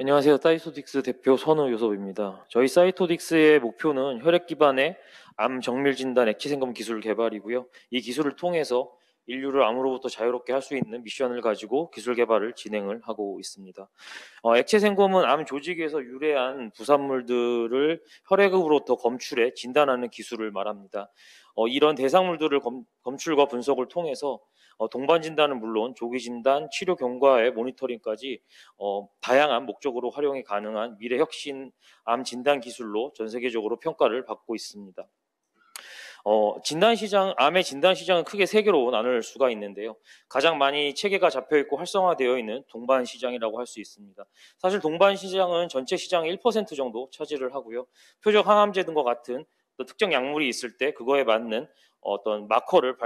안녕하세요. 사이토딕스 대표 선우요섭입니다. 저희 사이토딕스의 목표는 혈액 기반의 암 정밀 진단 액체 생검 기술 개발이고요. 이 기술을 통해서 인류를 암으로부터 자유롭게 할 수 있는 미션을 가지고 기술 개발을 진행을 하고 있습니다. 액체 생검은 암 조직에서 유래한 부산물들을 혈액으로부터 검출해 진단하는 기술을 말합니다. 이런 대상물들을 검출과 분석을 통해서 동반 진단은 물론 조기 진단, 치료 경과의 모니터링까지 다양한 목적으로 활용이 가능한 미래 혁신 암 진단 기술로 전 세계적으로 평가를 받고 있습니다. 암의 진단 시장은 크게 세 개로 나눌 수가 있는데요. 가장 많이 체계가 잡혀 있고 활성화되어 있는 동반 시장이라고 할 수 있습니다. 사실 동반 시장은 전체 시장의 1% 정도 차지를 하고요. 표적 항암제 등과 같은 특정 약물이 있을 때 그거에 맞는 어떤 마커를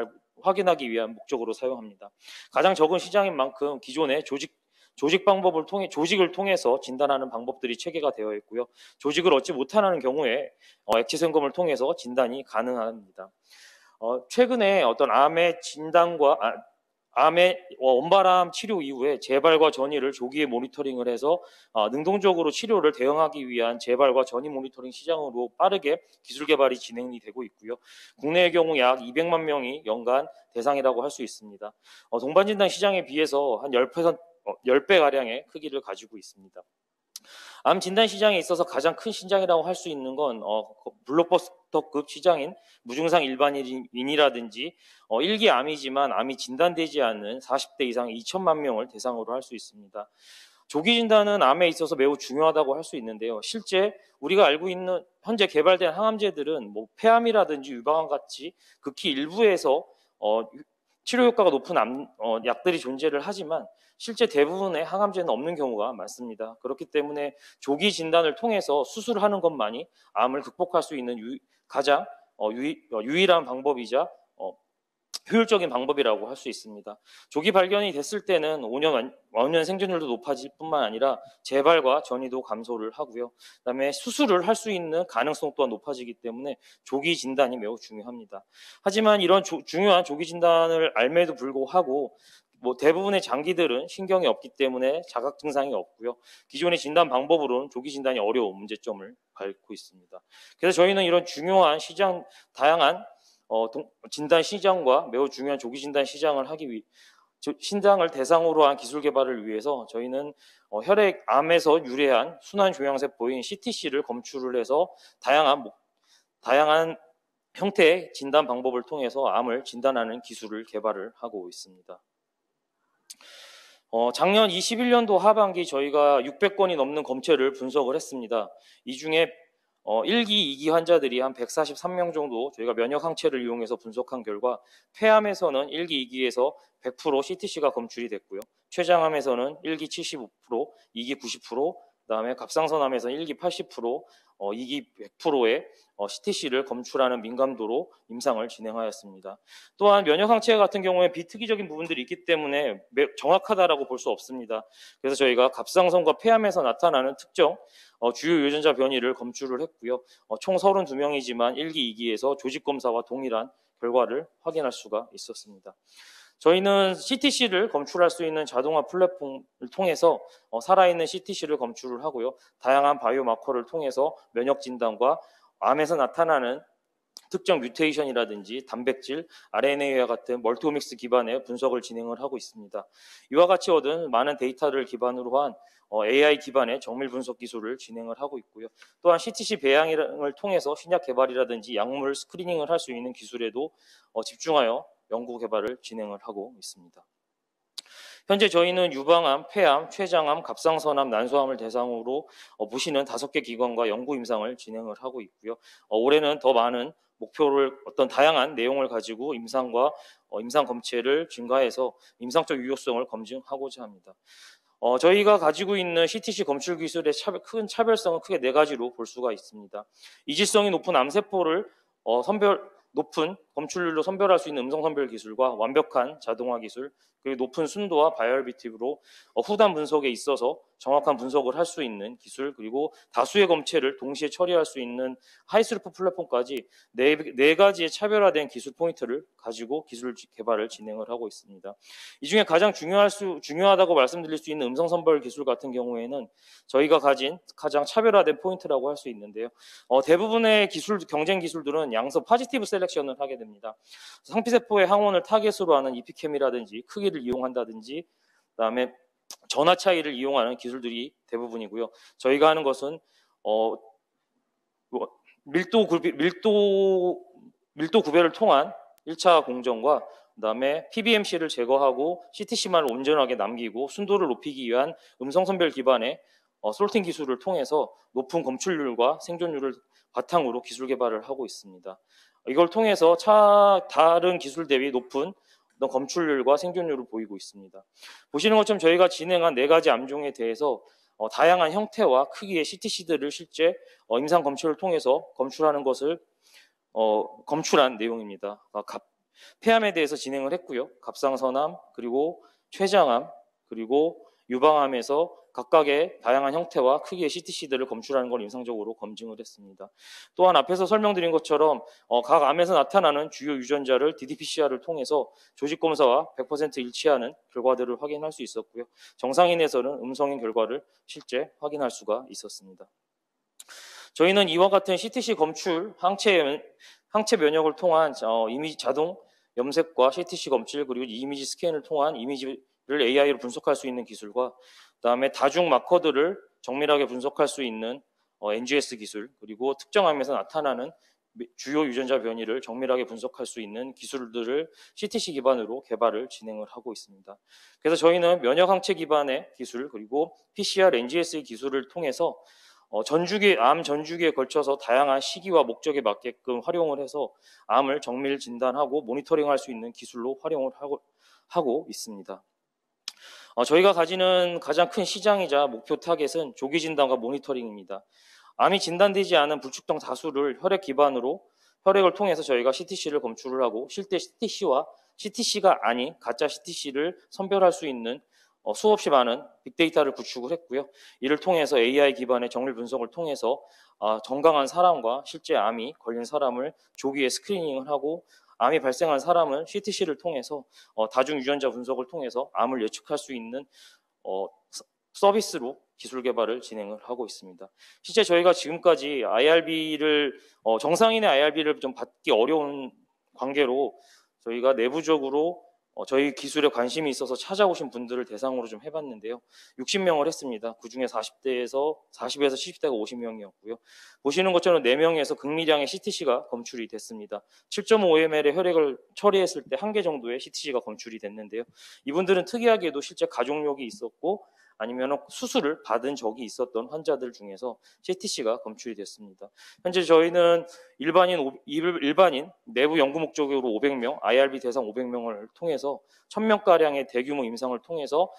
확인하기 위한 목적으로 사용합니다. 가장 적은 시장인 만큼 기존의 조직을 통해서 진단하는 방법들이 체계가 되어 있고요. 조직을 얻지 못하는 경우에 액체 생검을 통해서 진단이 가능합니다. 최근에 어떤 암의 원발암 치료 이후에 재발과 전이를 조기에 모니터링을 해서 능동적으로 치료를 대응하기 위한 재발과 전이 모니터링 시장으로 빠르게 기술 개발이 진행이 되고 있고요. 국내의 경우 약 200만 명이 연간 대상이라고 할 수 있습니다. 동반진단 시장에 비해서 한 10배가량의 크기를 가지고 있습니다. 암 진단 시장에 있어서 가장 큰 시장이라고 할 수 있는 건 블록버스터급 시장인 무증상 일반인이라든지 1기 암이지만 암이 진단되지 않는 40대 이상 2천만 명을 대상으로 할 수 있습니다. 조기 진단은 암에 있어서 매우 중요하다고 할 수 있는데요. 실제 우리가 알고 있는 현재 개발된 항암제들은 폐암이라든지 유방암 같이 극히 일부에서 치료 효과가 높은 약들이 존재를 하지만 실제 대부분의 항암제는 없는 경우가 많습니다. 그렇기 때문에 조기 진단을 통해서 수술하는 것만이 암을 극복할 수 있는 가장 유일한 방법이자 효율적인 방법이라고 할 수 있습니다. 조기 발견이 됐을 때는 5년 생존율도 높아질 뿐만 아니라 재발과 전이도 감소를 하고요. 그다음에 수술을 할 수 있는 가능성 또한 높아지기 때문에 조기 진단이 매우 중요합니다. 하지만 이런 중요한 조기 진단을 알매도 불구하고 대부분의 장기들은 신경이 없기 때문에 자각 증상이 없고요. 기존의 진단 방법으로는 조기 진단이 어려운 문제점을 밟고 있습니다. 그래서 저희는 이런 중요한 다양한 진단 시장과 매우 중요한 조기 진단 시장을 신장을 대상으로 한 기술 개발을 위해서 저희는 혈액암에서 유래한 순환 종양세포인 CTC를 검출을 해서 다양한 형태의 진단 방법을 통해서 암을 진단하는 기술을 개발을 하고 있습니다. 작년 21년도 하반기 저희가 600건이 넘는 검체를 분석을 했습니다. 이 중에 1기, 2기 환자들이 한 143명 정도 저희가 면역 항체를 이용해서 분석한 결과 폐암에서는 1기, 2기에서 100% CTC가 검출이 됐고요. 췌장암에서는 1기 75%, 2기 90%, 그다음에 갑상선암에서는 1기 80%, 2기 100%의 CTC를 검출하는 민감도로 임상을 진행하였습니다. 또한 면역항체 같은 경우에 비특이적인 부분들이 있기 때문에 정확하다라고 볼 수 없습니다. 그래서 저희가 갑상선과 폐암에서 나타나는 특정 주요 유전자 변이를 검출을 했고요. 총 32명이지만 1기, 2기에서 조직검사와 동일한 결과를 확인할 수가 있었습니다. 저희는 CTC를 검출할 수 있는 자동화 플랫폼을 통해서 살아있는 CTC를 검출을 하고요. 다양한 바이오마커를 통해서 면역 진단과 암에서 나타나는 특정 뮤테이션이라든지 단백질, RNA와 같은 멀티오믹스 기반의 분석을 진행을 하고 있습니다. 이와 같이 얻은 많은 데이터를 기반으로 한 AI 기반의 정밀 분석 기술을 진행을 하고 있고요. 또한 CTC 배양을 통해서 신약 개발이라든지 약물 스크리닝을 할 수 있는 기술에도 집중하여 연구 개발을 진행을 하고 있습니다. 현재 저희는 유방암, 폐암, 췌장암, 갑상선암, 난소암을 대상으로 모시는 5개 기관과 연구 임상을 진행을 하고 있고요. 올해는 더 많은 목표를 다양한 내용을 가지고 임상 검체를 증가해서 임상적 유효성을 검증하고자 합니다. 저희가 가지고 있는 CTC 검출 기술의 큰 차별성은 크게 4가지로 볼 수가 있습니다. 이질성이 높은 암세포를 높은 검출률로 선별할 수 있는 음성 선별 기술과 완벽한 자동화 기술, 그리고 높은 순도와 바이얼비티브로 후단 분석에 있어서 정확한 분석을 할 수 있는 기술, 그리고 다수의 검체를 동시에 처리할 수 있는 하이스루프 플랫폼까지 네 가지의 차별화된 기술 포인트를 가지고 기술 개발을 진행을 하고 있습니다. 이 중에 가장 중요하다고 말씀드릴 수 있는 음성 선별 기술 같은 경우에는 저희가 가진 가장 차별화된 포인트라고 할 수 있는데요. 대부분의 경쟁 기술들은 양서 파지티브 셀렉션을 하게 됩니다. 상피세포의 항원을 타겟으로 하는 이피캠이라든지 크기를 이용한다든지, 그다음에 전화 차이를 이용하는 기술들이 대부분이고요. 저희가 하는 것은 밀도 구배를 통한 1차 공정과 그다음에 PBMC를 제거하고 CTC만을 온전하게 남기고 순도를 높이기 위한 음성 선별 기반의 솔팅 기술을 통해서 높은 검출률과 생존율을 바탕으로 기술 개발을 하고 있습니다. 이걸 통해서 다른 기술 대비 높은 검출률과 생존율을 보이고 있습니다. 보시는 것처럼 저희가 진행한 4가지 암종에 대해서 다양한 형태와 크기의 CTC들을 실제 임상 검출을 통해서 검출하는 것을 검출한 내용입니다. 폐암에 대해서 진행을 했고요. 갑상선암, 그리고 췌장암, 그리고 유방암에서 각각의 다양한 형태와 크기의 CTC들을 검출하는 걸 임상적으로 검증을 했습니다. 또한 앞에서 설명드린 것처럼 각 암에서 나타나는 주요 유전자를 ddPCR을 통해서 조직 검사와 100% 일치하는 결과들을 확인할 수 있었고요. 정상인에서는 음성인 결과를 실제 확인할 수가 있었습니다. 저희는 이와 같은 CTC 검출 항체 면역을 통한 이미지 자동 염색과 CTC 검출, 그리고 이미지 스캔을 통한 이미지를 AI로 분석할 수 있는 기술과 그다음에 다중 마커들을 정밀하게 분석할 수 있는 NGS 기술, 그리고 특정 암에서 나타나는 주요 유전자 변이를 정밀하게 분석할 수 있는 기술들을 CTC 기반으로 개발을 진행을 하고 있습니다. 그래서 저희는 면역 항체 기반의 기술, 그리고 PCR, NGS 기술을 통해서 암 전주기에 걸쳐서 다양한 시기와 목적에 맞게끔 활용을 해서 암을 정밀 진단하고 모니터링할 수 있는 기술로 활용을 하고 있습니다. 저희가 가지는 가장 큰 시장이자 목표 타겟은 조기 진단과 모니터링입니다. 암이 진단되지 않은 불특정 다수를 혈액 기반으로 혈액을 통해서 저희가 CTC를 검출을 하고 실제 CTC와 CTC가 아닌 가짜 CTC를 선별할 수 있는 수없이 많은 빅데이터를 구축을 했고요. 이를 통해서 AI 기반의 정밀 분석을 통해서 건강한 사람과 실제 암이 걸린 사람을 조기에 스크리닝을 하고 암이 발생한 사람은 CTC를 통해서 다중 유전자 분석을 통해서 암을 예측할 수 있는 서비스로 기술 개발을 진행을 하고 있습니다. 실제 저희가 지금까지 정상인의 IRB를 좀 받기 어려운 관계로 저희가 내부적으로 저희 기술에 관심이 있어서 찾아오신 분들을 대상으로 좀 해봤는데요. 60명을 했습니다. 그중에 40에서 70대가 50명이었고요. 보시는 것처럼 4명에서 극미량의 CTC가 검출이 됐습니다. 7.5ml의 혈액을 처리했을 때 1개 정도의 CTC가 검출이 됐는데요. 이분들은 특이하게도 실제 가족력이 있었고 아니면 수술을 받은 적이 있었던 환자들 중에서 CTC가 검출이 됐습니다. 현재 저희는 일반인 내부 연구 목적으로 500명, IRB 대상 500명을 통해서 1000명가량의 대규모 임상을 통해서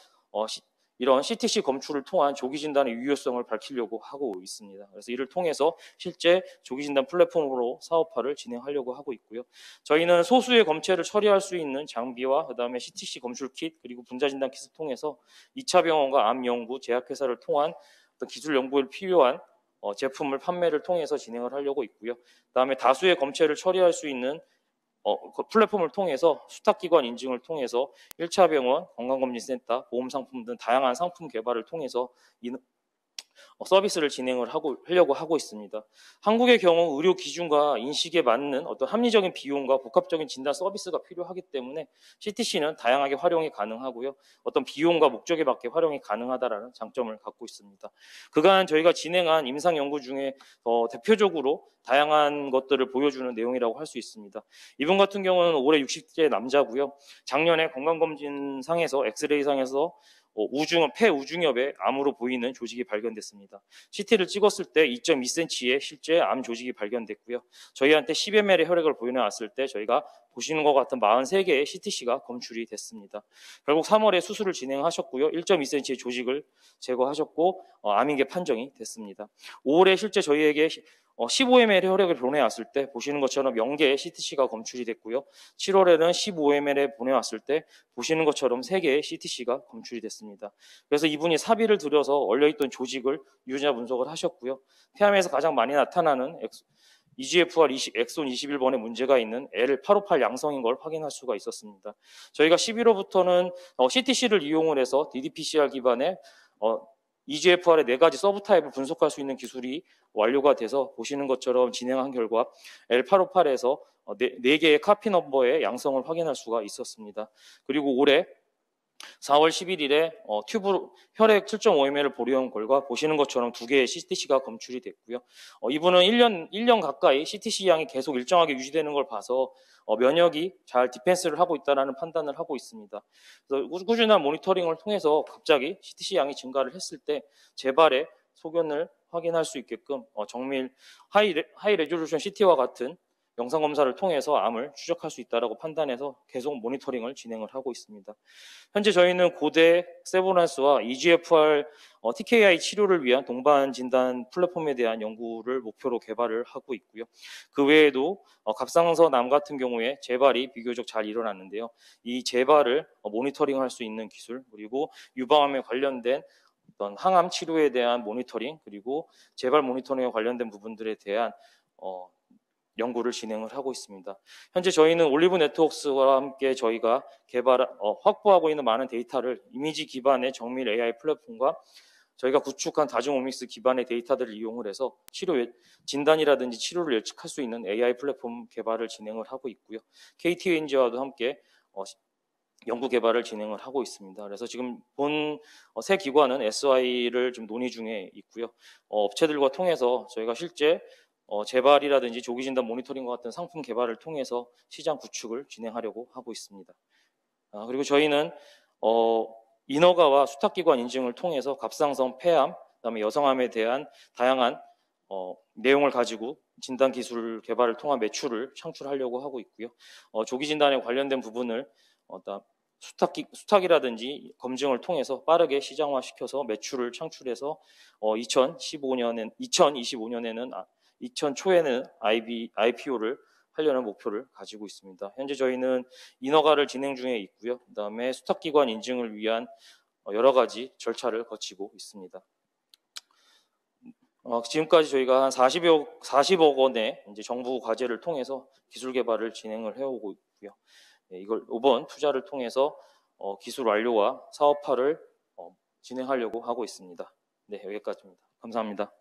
이런 CTC 검출을 통한 조기 진단의 유효성을 밝히려고 하고 있습니다. 그래서 이를 통해서 실제 조기 진단 플랫폼으로 사업화를 진행하려고 하고 있고요. 저희는 소수의 검체를 처리할 수 있는 장비와 그다음에 CTC 검출 킷, 그리고 분자 진단 킷을 통해서 2차 병원과 암 연구 제약회사를 통한 기술 연구에 필요한 제품을 판매를 통해서 진행을 하려고 있고요. 그다음에 다수의 검체를 처리할 수 있는 그 플랫폼을 통해서 수탁기관 인증을 통해서 1차 병원, 건강검진센터, 보험상품 등 다양한 상품 개발을 통해서 서비스를 진행을 하려고 하고 있습니다. 한국의 경우 의료 기준과 인식에 맞는 어떤 합리적인 비용과 복합적인 진단 서비스가 필요하기 때문에 CTC는 다양하게 활용이 가능하고요. 어떤 비용과 목적에 맞게 활용이 가능하다라는 장점을 갖고 있습니다. 그간 저희가 진행한 임상 연구 중에 대표적으로 다양한 것들을 보여주는 내용이라고 할 수 있습니다. 이분 같은 경우는 올해 60세 남자고요. 작년에 건강검진상에서 엑스레이상에서 폐우중엽에 암으로 보이는 조직이 발견됐습니다. CT를 찍었을 때 2.2cm의 실제 암 조직이 발견됐고요. 저희한테 10ml의 혈액을 보내왔을 때 저희가 보시는 것 같은 43개의 CTC가 검출이 됐습니다. 결국 3월에 수술을 진행하셨고요. 1.2cm의 조직을 제거하셨고 암인 게 판정이 됐습니다. 5월에 실제 저희에게 15ml의 혈액을 보내왔을 때 보시는 것처럼 0개의 CTC가 검출이 됐고요. 7월에는 15ml에 보내왔을 때 보시는 것처럼 3개의 CTC가 검출이 됐습니다. 그래서 이분이 사비를 들여서 얼려있던 조직을 유전자 분석을 하셨고요. 폐암에서 가장 많이 나타나는 EGFR 엑손 21번에 문제가 있는 L858 양성인 걸 확인할 수가 있었습니다. 저희가 11호부터는 CTC를 이용을 해서 DDPCR 기반의 EGFR의 4가지 서브타입을 분석할 수 있는 기술이 완료가 돼서 보시는 것처럼 진행한 결과 L858에서 4개의 카피 넘버의 양성을 확인할 수가 있었습니다. 그리고 올해 4월 11일에 튜브 혈액 7.5ml를 보려온 결과 보시는 것처럼 2개의 CTC가 검출이 됐고요. 이분은 1년 가까이 CTC 양이 계속 일정하게 유지되는 걸 봐서 면역이 잘 디펜스를 하고 있다는 판단을 하고 있습니다. 그래서 꾸준한 모니터링을 통해서 갑자기 CTC 양이 증가를 했을 때 재발의 소견을 확인할 수 있게끔 정밀 하이 레졸루션 CT와 같은 영상 검사를 통해서 암을 추적할 수 있다고 판단해서 계속 모니터링을 진행을 하고 있습니다. 현재 저희는 고대 세보란스와 EGFR TKI 치료를 위한 동반 진단 플랫폼에 대한 연구를 목표로 개발을 하고 있고요. 그 외에도 갑상선암 같은 경우에 재발이 비교적 잘 일어났는데요. 이 재발을 모니터링할 수 있는 기술, 그리고 유방암에 관련된 어떤 항암 치료에 대한 모니터링, 그리고 재발 모니터링에 관련된 부분들에 대한 연구를 진행을 하고 있습니다. 현재 저희는 올리브 네트워크스와 함께 저희가 확보하고 있는 많은 데이터를 이미지 기반의 정밀 AI 플랫폼과 저희가 구축한 다중오믹스 기반의 데이터들을 이용을 해서 진단이라든지 치료를 예측할 수 있는 AI 플랫폼 개발을 진행을 하고 있고요. KTNG와도 함께 연구 개발을 진행을 하고 있습니다. 그래서 지금 본 세 기관은 SI를 좀 논의 중에 있고요. 업체들과 통해서 저희가 실제 재발이라든지 조기 진단 모니터링과 같은 상품 개발을 통해서 시장 구축을 진행하려고 하고 있습니다. 그리고 저희는 인허가와 수탁기관 인증을 통해서 갑상선, 폐암, 그다음에 여성암에 대한 다양한 내용을 가지고 진단 기술 개발을 통한 매출을 창출하려고 하고 있고요. 조기 진단에 관련된 부분을 수탁이라든지 검증을 통해서 빠르게 시장화시켜서 매출을 창출해서 2025년에는 2000초에는 IPO를 하려는 목표를 가지고 있습니다. 현재 저희는 인허가를 진행 중에 있고요. 그다음에 수탁기관 인증을 위한 여러 가지 절차를 거치고 있습니다. 지금까지 저희가 한 40억 원의 이제 정부 과제를 통해서 기술 개발을 진행을 해오고 있고요. 이걸 이번 투자를 통해서 기술 완료와 사업화를 진행하려고 하고 있습니다. 네, 여기까지입니다. 감사합니다.